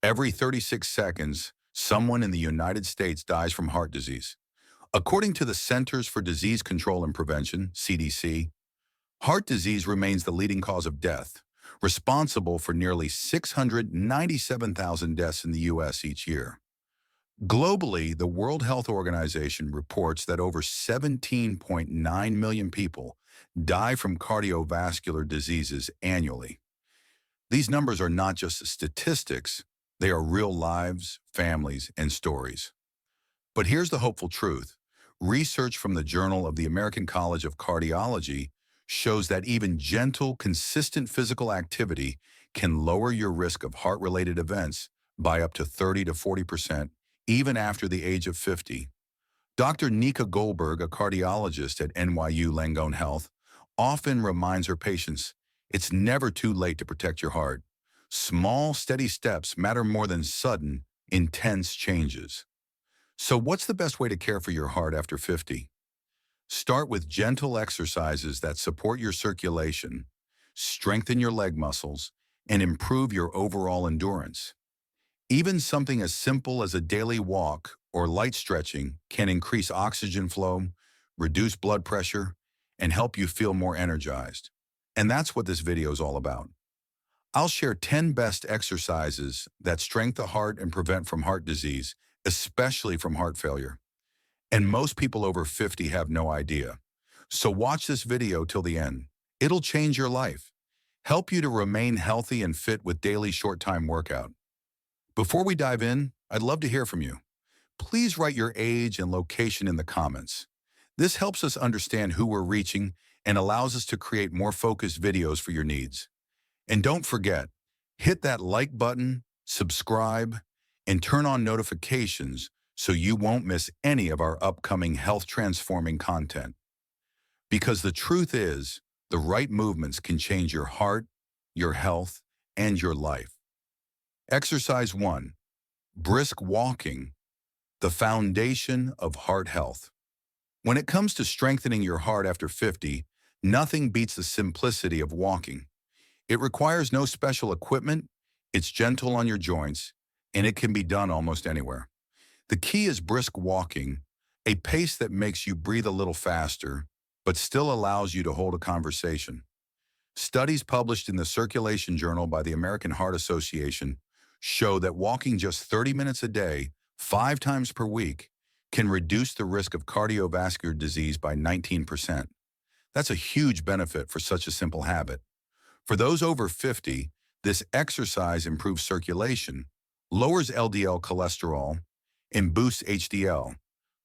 Every 36 seconds, someone in the United States dies from heart disease. According to the Centers for Disease Control and Prevention, CDC, heart disease remains the leading cause of death, responsible for nearly 697,000 deaths in the U.S. each year. Globally, the World Health Organization reports that over 17.9 million people die from cardiovascular diseases annually. These numbers are not just statistics, they are real lives, families, and stories. But here's the hopeful truth. Research from the Journal of the American College of Cardiology shows that even gentle, consistent physical activity can lower your risk of heart-related events by up to 30 to 40%, even after the age of 50. Dr. Nika Goldberg, a cardiologist at NYU Langone Health, often reminds her patients, it's never too late to protect your heart. Small, steady steps matter more than sudden, intense changes. So what's the best way to care for your heart after 50? Start with gentle exercises that support your circulation, strengthen your leg muscles, and improve your overall endurance. Even something as simple as a daily walk or light stretching can increase oxygen flow, reduce blood pressure, and help you feel more energized. And that's what this video is all about. I'll share 10 best exercises that strengthen the heart and prevent from heart disease, especially from heart failure. And most people over 50 have no idea. So watch this video till the end. It'll change your life, help you to remain healthy and fit with daily short-time workout. Before we dive in, I'd love to hear from you. Please write your age and location in the comments. This helps us understand who we're reaching and allows us to create more focused videos for your needs. And don't forget, hit that like button, subscribe, and turn on notifications so you won't miss any of our upcoming health-transforming content. Because the truth is, the right movements can change your heart, your health, and your life. Exercise 1. Brisk walking, the foundation of heart health. When it comes to strengthening your heart after 50, nothing beats the simplicity of walking. It requires no special equipment, it's gentle on your joints, and it can be done almost anywhere. The key is brisk walking, a pace that makes you breathe a little faster, but still allows you to hold a conversation. Studies published in the Circulation Journal by the American Heart Association show that walking just 30 minutes a day, 5 times per week, can reduce the risk of cardiovascular disease by 19%. That's a huge benefit for such a simple habit. For those over 50, this exercise improves circulation, lowers LDL cholesterol, and boosts HDL,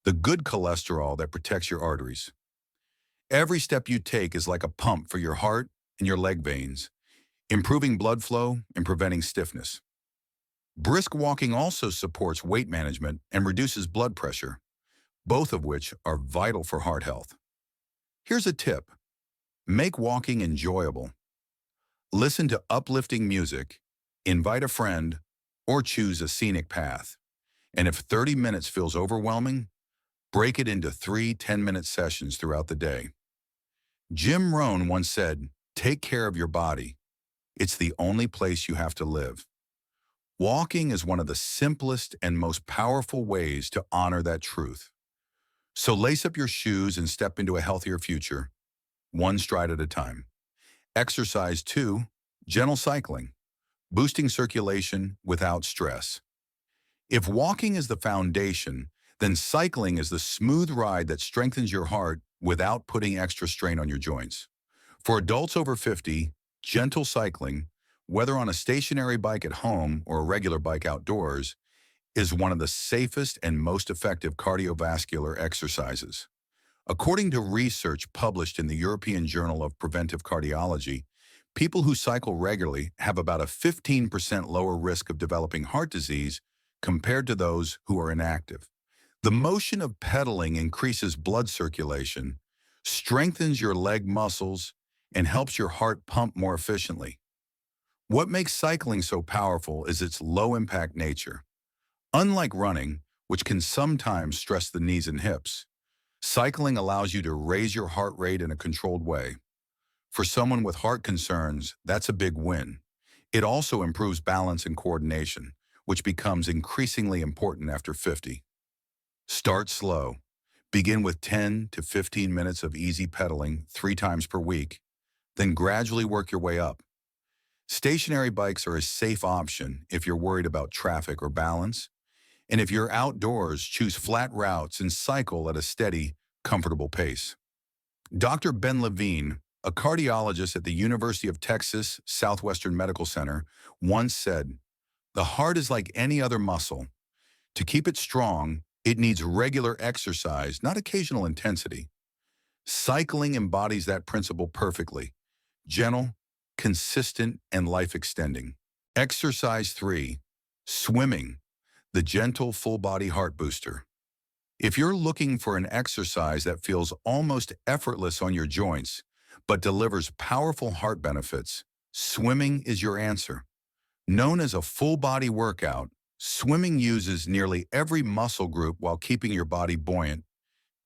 the good cholesterol that protects your arteries. Every step you take is like a pump for your heart and your leg veins, improving blood flow and preventing stiffness. Brisk walking also supports weight management and reduces blood pressure, both of which are vital for heart health. Here's a tip. Make walking enjoyable. Listen to uplifting music, invite a friend, or choose a scenic path. And if 30 minutes feels overwhelming, break it into 3 10-minute sessions throughout the day. Jim Rohn once said, "Take care of your body. It's the only place you have to live." Walking is one of the simplest and most powerful ways to honor that truth. So lace up your shoes and step into a healthier future, one stride at a time. Exercise 2, gentle cycling, boosting circulation without stress. If walking is the foundation, then cycling is the smooth ride that strengthens your heart without putting extra strain on your joints. For adults over 50, gentle cycling, whether on a stationary bike at home or a regular bike outdoors, is one of the safest and most effective cardiovascular exercises. According to research published in the European Journal of Preventive Cardiology, people who cycle regularly have about a 15% lower risk of developing heart disease compared to those who are inactive. The motion of pedaling increases blood circulation, strengthens your leg muscles, and helps your heart pump more efficiently. What makes cycling so powerful is its low-impact nature. Unlike running, which can sometimes stress the knees and hips, cycling allows you to raise your heart rate in a controlled way. For someone with heart concerns, that's a big win. It also improves balance and coordination, which becomes increasingly important after 50. Start slow. Begin with 10 to 15 minutes of easy pedaling 3 times per week, then gradually work your way up. Stationary bikes are a safe option if you're worried about traffic or balance, and if you're outdoors, choose flat routes and cycle at a steady, comfortable pace. Dr. Ben Levine, a cardiologist at the University of Texas Southwestern Medical Center, once said, "The heart is like any other muscle. To keep it strong, it needs regular exercise, not occasional intensity." Cycling embodies that principle perfectly: gentle, consistent, and life-extending. Exercise 3. Swimming, the gentle full-body heart booster. If you're looking for an exercise that feels almost effortless on your joints, but delivers powerful heart benefits, swimming is your answer. Known as a full-body workout, swimming uses nearly every muscle group while keeping your body buoyant,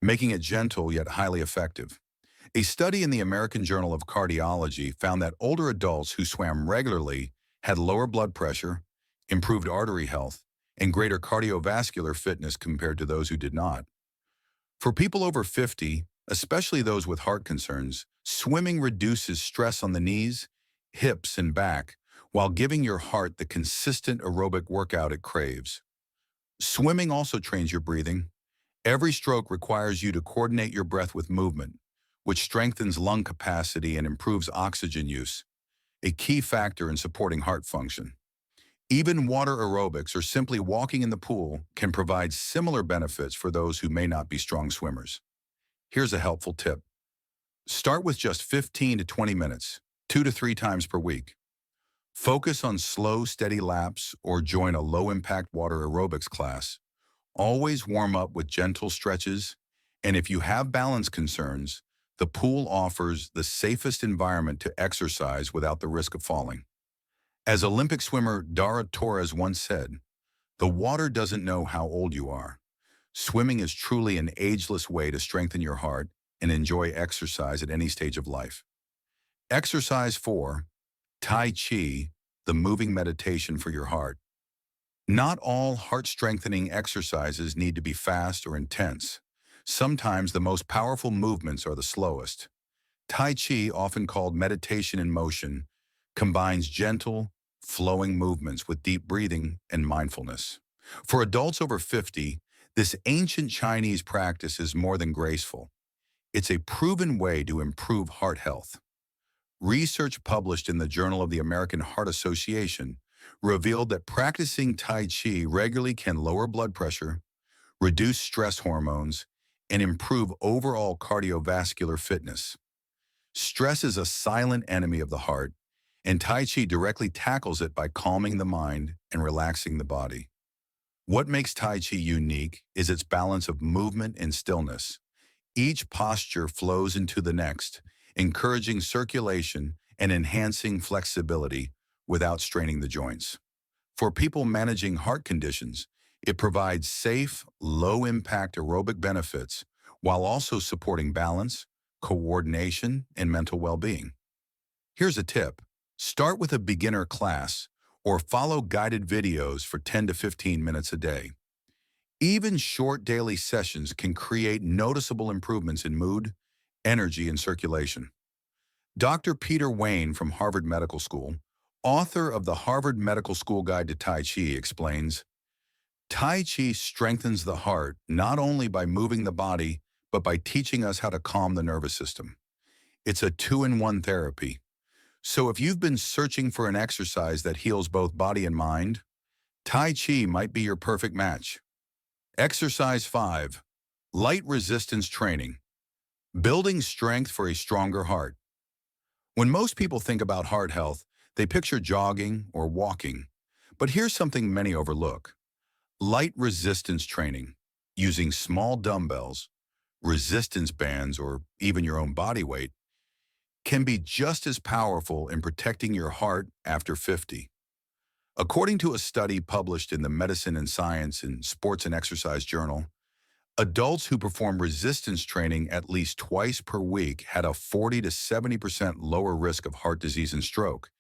making it gentle yet highly effective. A study in the American Journal of Cardiology found that older adults who swam regularly had lower blood pressure, improved artery health, and greater cardiovascular fitness compared to those who did not. For people over 50, especially those with heart concerns, swimming reduces stress on the knees, hips, and back, while giving your heart the consistent aerobic workout it craves. Swimming also trains your breathing. Every stroke requires you to coordinate your breath with movement, which strengthens lung capacity and improves oxygen use, a key factor in supporting heart function. Even water aerobics, or simply walking in the pool, can provide similar benefits for those who may not be strong swimmers. Here's a helpful tip. Start with just 15 to 20 minutes, 2 to 3 times per week. Focus on slow, steady laps or join a low-impact water aerobics class. Always warm up with gentle stretches, and if you have balance concerns, the pool offers the safest environment to exercise without the risk of falling. As Olympic swimmer Dara Torres once said, "The water doesn't know how old you are." Swimming is truly an ageless way to strengthen your heart and enjoy exercise at any stage of life. Exercise 4. Tai Chi, the moving meditation for your heart. Not all heart-strengthening exercises need to be fast or intense. Sometimes the most powerful movements are the slowest. Tai Chi, often called meditation in motion, combines gentle, flowing movements with deep breathing and mindfulness. For adults over 50, this ancient Chinese practice is more than graceful. It's a proven way to improve heart health. Research published in the Journal of the American Heart Association revealed that practicing Tai Chi regularly can lower blood pressure, reduce stress hormones, and improve overall cardiovascular fitness. Stress is a silent enemy of the heart, and Tai Chi directly tackles it by calming the mind and relaxing the body. What makes Tai Chi unique is its balance of movement and stillness. Each posture flows into the next, encouraging circulation and enhancing flexibility without straining the joints. For people managing heart conditions, it provides safe, low-impact aerobic benefits while also supporting balance, coordination, and mental well-being. Here's a tip. Start with a beginner class or follow guided videos for 10 to 15 minutes a day. Even short daily sessions can create noticeable improvements in mood, energy, and circulation. Dr. Peter Wayne from Harvard Medical School, author of the Harvard Medical School Guide to Tai Chi, explains, "Tai Chi strengthens the heart not only by moving the body, but by teaching us how to calm the nervous system. It's a two-in-one therapy. So if you've been searching for an exercise that heals both body and mind, Tai Chi might be your perfect match." Exercise 5. Light resistance training. Building strength for a stronger heart. When most people think about heart health, they picture jogging or walking. But here's something many overlook. Light resistance training, using small dumbbells, resistance bands, or even your own body weight, can be just as powerful in protecting your heart after 50. According to a study published in the Medicine and Science and Sports and Exercise Journal, adults who perform resistance training at least twice per week had a 40 to 70% lower risk of heart disease and stroke,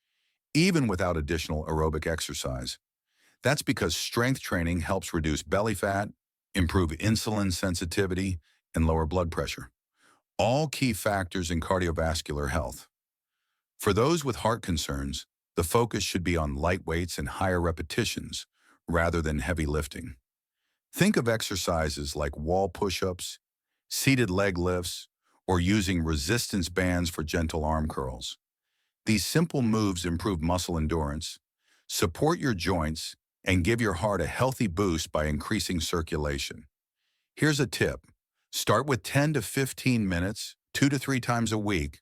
even without additional aerobic exercise. That's because strength training helps reduce belly fat, improve insulin sensitivity, and lower blood pressure, all key factors in cardiovascular health. For those with heart concerns, the focus should be on light weights and higher repetitions rather than heavy lifting. Think of exercises like wall push-ups, seated leg lifts, or using resistance bands for gentle arm curls. These simple moves improve muscle endurance, support your joints, and give your heart a healthy boost by increasing circulation. Here's a tip. Start with 10 to 15 minutes, 2 to 3 times a week.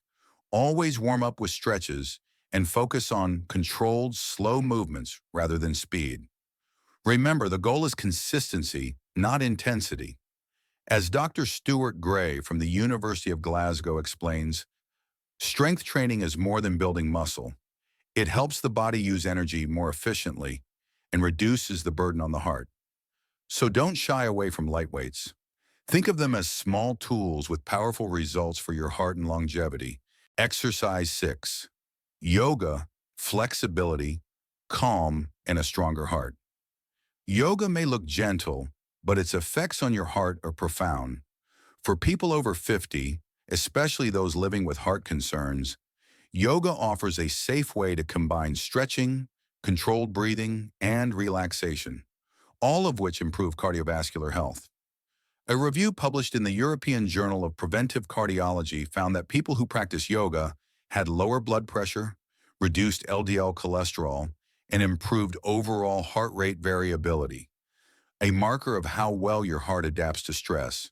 Always warm up with stretches and focus on controlled, slow movements rather than speed. Remember, the goal is consistency, not intensity. As Dr. Stuart Gray from the University of Glasgow explains, strength training is more than building muscle. It helps the body use energy more efficiently and reduces the burden on the heart. So don't shy away from light weights. Think of them as small tools with powerful results for your heart and longevity. Exercise 6. Yoga, flexibility, calm, and a stronger heart. Yoga may look gentle, but its effects on your heart are profound. For people over 50, especially those living with heart concerns, yoga offers a safe way to combine stretching, controlled breathing, and relaxation, all of which improve cardiovascular health. A review published in the European Journal of Preventive Cardiology found that people who practice yoga had lower blood pressure, reduced LDL cholesterol, and improved overall heart rate variability, a marker of how well your heart adapts to stress.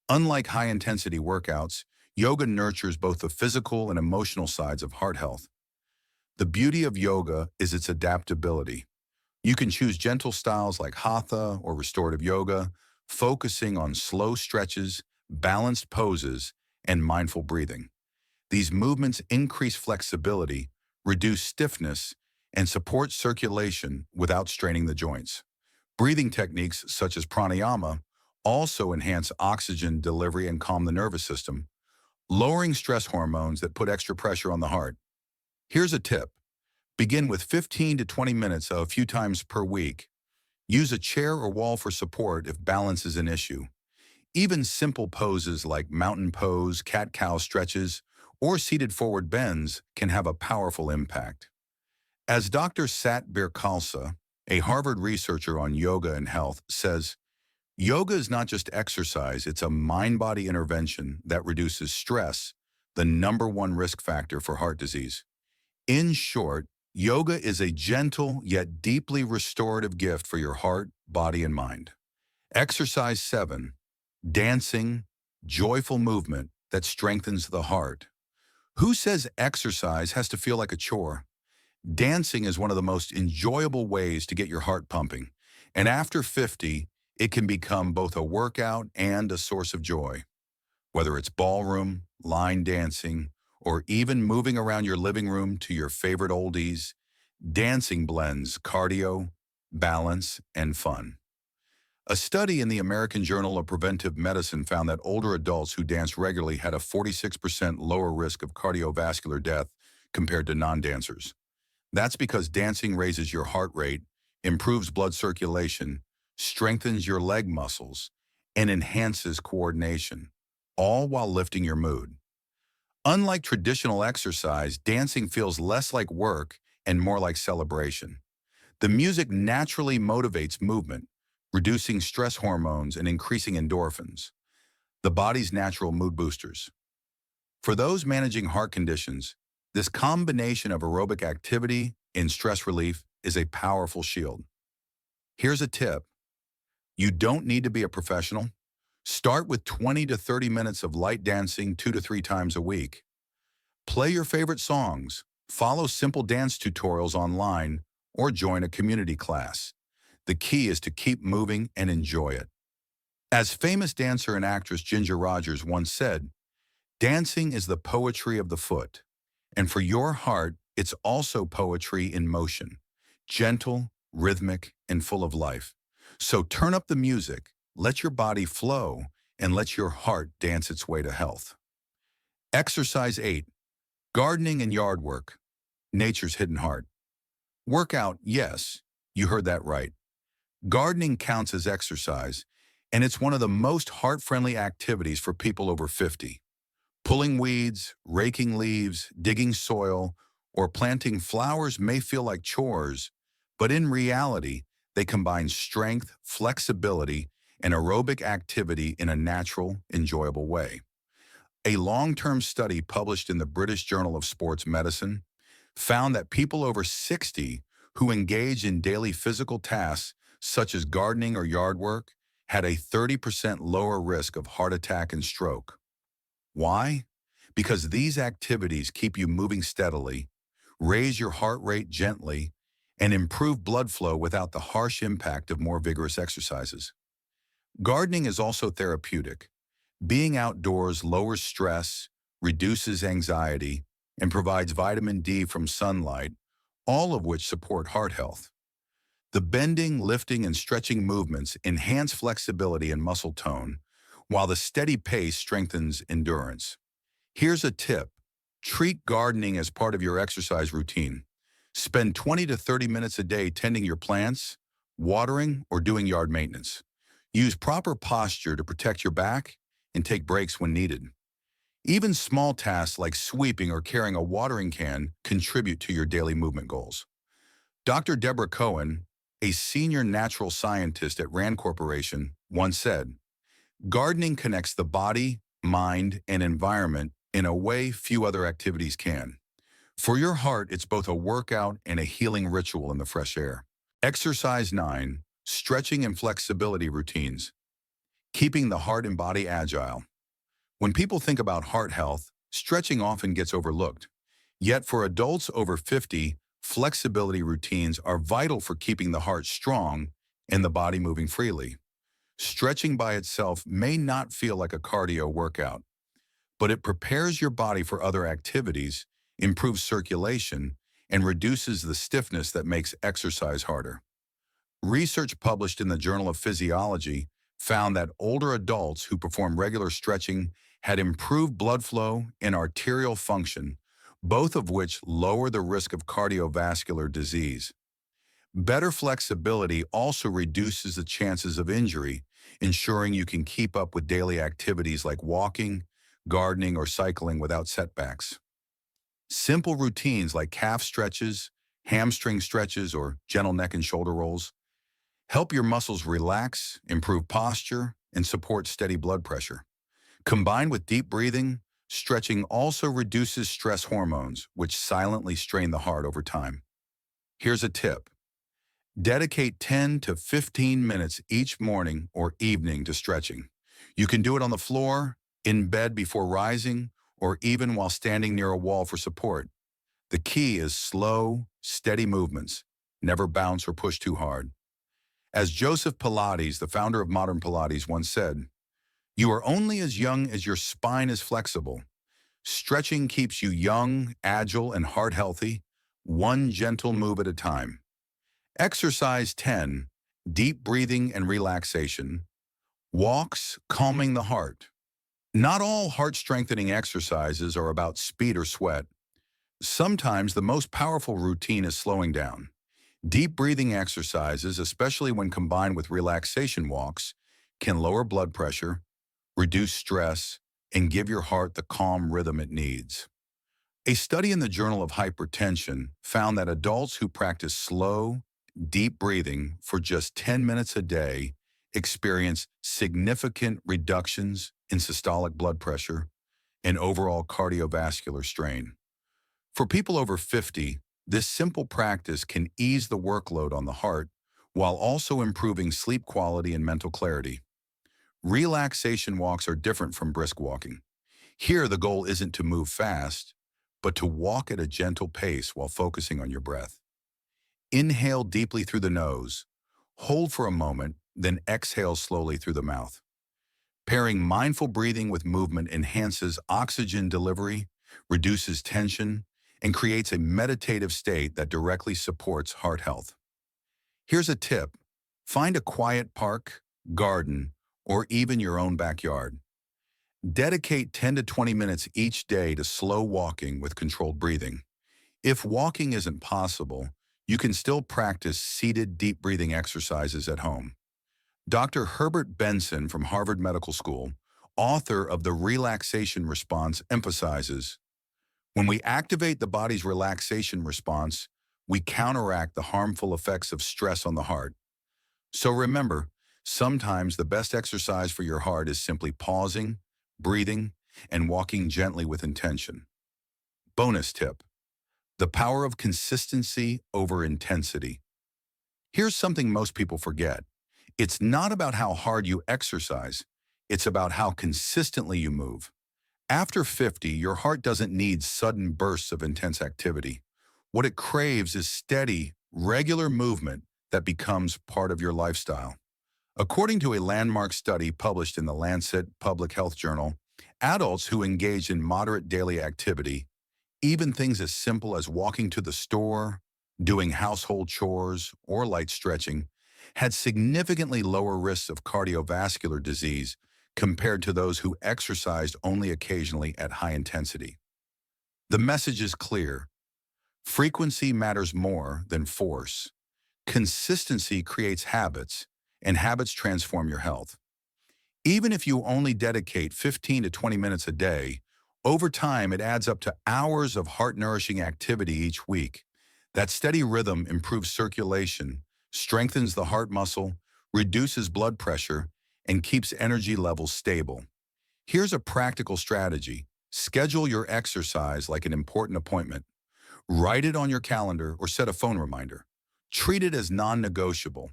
Unlike high-intensity workouts, yoga nurtures both the physical and emotional sides of heart health. The beauty of yoga is its adaptability. You can choose gentle styles like hatha or restorative yoga, focusing on slow stretches, balanced poses, and mindful breathing. These movements increase flexibility, reduce stiffness, and support circulation without straining the joints. Breathing techniques such as pranayama also enhance oxygen delivery and calm the nervous system, lowering stress hormones that put extra pressure on the heart. Here's a tip. Begin with 15 to 20 minutes a few times per week. Use a chair or wall for support if balance is an issue. Even simple poses like mountain pose, cat-cow stretches, or seated forward bends can have a powerful impact. As Dr. Satbir Khalsa, a Harvard researcher on yoga and health, says, yoga is not just exercise, it's a mind-body intervention that reduces stress, the #1 risk factor for heart disease. In short, yoga is a gentle yet deeply restorative gift for your heart, body, and mind. Exercise 7. Dancing, joyful movement that strengthens the heart. Who says exercise has to feel like a chore? Dancing is one of the most enjoyable ways to get your heart pumping, and after 50, it can become both a workout and a source of joy. Whether it's ballroom, line dancing, or even moving around your living room to your favorite oldies, dancing blends cardio, balance, and fun. A study in the American Journal of Preventive Medicine found that older adults who danced regularly had a 46% lower risk of cardiovascular death compared to non-dancers. That's because dancing raises your heart rate, improves blood circulation, strengthens your leg muscles, and enhances coordination, all while lifting your mood. Unlike traditional exercise, dancing feels less like work and more like celebration. The music naturally motivates movement, reducing stress hormones and increasing endorphins, the body's natural mood boosters. For those managing heart conditions, this combination of aerobic activity and stress relief is a powerful shield. Here's a tip. You don't need to be a professional. Start with 20 to 30 minutes of light dancing 2 to 3 times a week. Play your favorite songs, follow simple dance tutorials online, or join a community class. The key is to keep moving and enjoy it. As famous dancer and actress Ginger Rogers once said, dancing is the poetry of the foot. And for your heart, it's also poetry in motion, gentle, rhythmic, and full of life. So turn up the music, let your body flow, and let your heart dance its way to health. Exercise 8. Gardening and yard work. Nature's hidden heart. Workout, yes. You heard that right. Gardening counts as exercise, and it's one of the most heart-friendly activities for people over 50. Pulling weeds, raking leaves, digging soil, or planting flowers may feel like chores, but in reality, they combine strength, flexibility, and aerobic activity in a natural, enjoyable way. A long-term study published in the British Journal of Sports Medicine found that people over 60 who engage in daily physical tasks such as gardening or yard work had a 30% lower risk of heart attack and stroke. Why? Because these activities keep you moving steadily, raise your heart rate gently, and improve blood flow without the harsh impact of more vigorous exercises. Gardening is also therapeutic. Being outdoors lowers stress, reduces anxiety, and provides vitamin D from sunlight, all of which support heart health. The bending, lifting, and stretching movements enhance flexibility and muscle tone, while the steady pace strengthens endurance. Here's a tip. Treat gardening as part of your exercise routine. Spend 20 to 30 minutes a day tending your plants, watering, or doing yard maintenance. Use proper posture to protect your back and take breaks when needed. Even small tasks like sweeping or carrying a watering can contribute to your daily movement goals. Dr. Deborah Cohen, a senior natural scientist at Rand Corporation, once said, "Gardening connects the body, mind, and environment in a way few other activities can. For your heart, it's both a workout and a healing ritual in the fresh air." Exercise 9, stretching and flexibility routines. Keeping the heart and body agile. When people think about heart health, stretching often gets overlooked. Yet for adults over 50, flexibility routines are vital for keeping the heart strong and the body moving freely. Stretching by itself may not feel like a cardio workout, but it prepares your body for other activities, improves circulation, and reduces the stiffness that makes exercise harder. Research published in the Journal of Physiology found that older adults who performed regular stretching had improved blood flow and arterial function, both of which lower the risk of cardiovascular disease. Better flexibility also reduces the chances of injury, ensuring you can keep up with daily activities like walking, gardening, or cycling without setbacks. Simple routines like calf stretches, hamstring stretches, or gentle neck and shoulder rolls help your muscles relax, improve posture, and support steady blood pressure. Combined with deep breathing, stretching also reduces stress hormones, which silently strain the heart over time. Here's a tip. Dedicate 10 to 15 minutes each morning or evening to stretching. You can do it on the floor, in bed before rising, or even while standing near a wall for support. The key is slow, steady movements. Never bounce or push too hard. As Joseph Pilates, the founder of modern Pilates, once said, "You are only as young as your spine is flexible." Stretching keeps you young, agile, and heart healthy, one gentle move at a time. Exercise 10, deep breathing and relaxation. Walks, calming the heart. Not all heart-strengthening exercises are about speed or sweat. Sometimes the most powerful routine is slowing down. Deep breathing exercises, especially when combined with relaxation walks, can lower blood pressure, reduce stress, and give your heart the calm rhythm it needs. A study in the Journal of Hypertension found that adults who practice slow, deep breathing for just 10 minutes a day experience significant reductions in systolic blood pressure and overall cardiovascular strain. For people over 50, this simple practice can ease the workload on the heart while also improving sleep quality and mental clarity. Relaxation walks are different from brisk walking. Here, the goal isn't to move fast, but to walk at a gentle pace while focusing on your breath. Inhale deeply through the nose, hold for a moment, then exhale slowly through the mouth. Pairing mindful breathing with movement enhances oxygen delivery, reduces tension, and creates a meditative state that directly supports heart health. Here's a tip. Find a quiet park, garden, or even your own backyard. Dedicate 10 to 20 minutes each day to slow walking with controlled breathing. If walking isn't possible, you can still practice seated deep breathing exercises at home. Dr. Herbert Benson from Harvard Medical School, author of The Relaxation Response, emphasizes, when we activate the body's relaxation response, we counteract the harmful effects of stress on the heart. So remember, sometimes the best exercise for your heart is simply pausing, breathing, and walking gently with intention. Bonus tip: the power of consistency over intensity. Here's something most people forget. It's not about how hard you exercise, it's about how consistently you move. After 50, your heart doesn't need sudden bursts of intense activity. What it craves is steady, regular movement that becomes part of your lifestyle. According to a landmark study published in the Lancet Public Health Journal, adults who engage in moderate daily activity, even things as simple as walking to the store, doing household chores, or light stretching, had significantly lower risks of cardiovascular disease compared to those who exercised only occasionally at high intensity. The message is clear. Frequency matters more than force. Consistency creates habits, and habits transform your health. Even if you only dedicate 15 to 20 minutes a day, over time it adds up to hours of heart-nourishing activity each week. That steady rhythm improves circulation, strengthens the heart muscle, reduces blood pressure, and keeps energy levels stable. Here's a practical strategy. Schedule your exercise like an important appointment. Write it on your calendar or set a phone reminder. Treat it as non-negotiable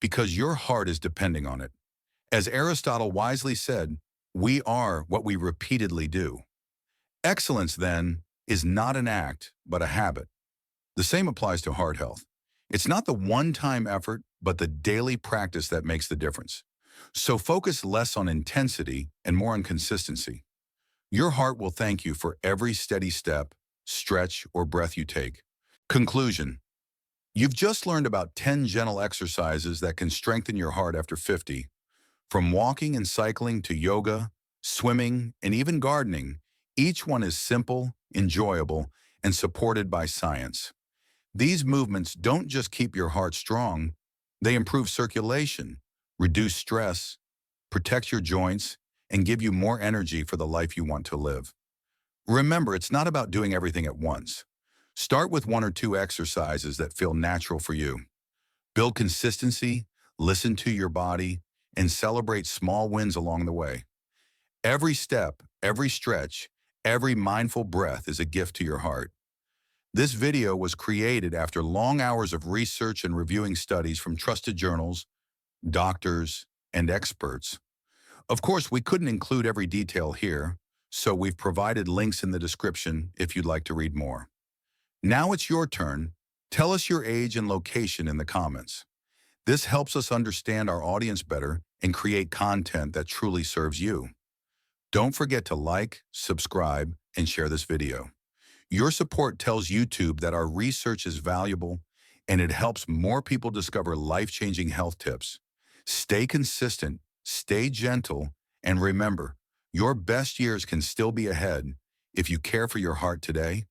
because your heart is depending on it. As Aristotle wisely said, we are what we repeatedly do. Excellence, then, is not an act, but a habit. The same applies to heart health. It's not the one-time effort, but the daily practice that makes the difference. So focus less on intensity and more on consistency. Your heart will thank you for every steady step, stretch, or breath you take. Conclusion: you've just learned about 10 gentle exercises that can strengthen your heart after 50. From walking and cycling to yoga, swimming, and even gardening, each one is simple, enjoyable, and supported by science. These movements don't just keep your heart strong, they improve circulation, reduce stress, protect your joints, and give you more energy for the life you want to live. Remember, it's not about doing everything at once. Start with one or two exercises that feel natural for you. Build consistency, listen to your body, and celebrate small wins along the way. Every step, every stretch, every mindful breath is a gift to your heart. This video was created after long hours of research and reviewing studies from trusted journals, doctors, and experts. Of course, we couldn't include every detail here, so we've provided links in the description if you'd like to read more. Now it's your turn. Tell us your age and location in the comments. This helps us understand our audience better and create content that truly serves you. Don't forget to like, subscribe, and share this video. Your support tells YouTube that our research is valuable and it helps more people discover life-changing health tips. Stay consistent, stay gentle, and remember, your best years can still be ahead if you care for your heart today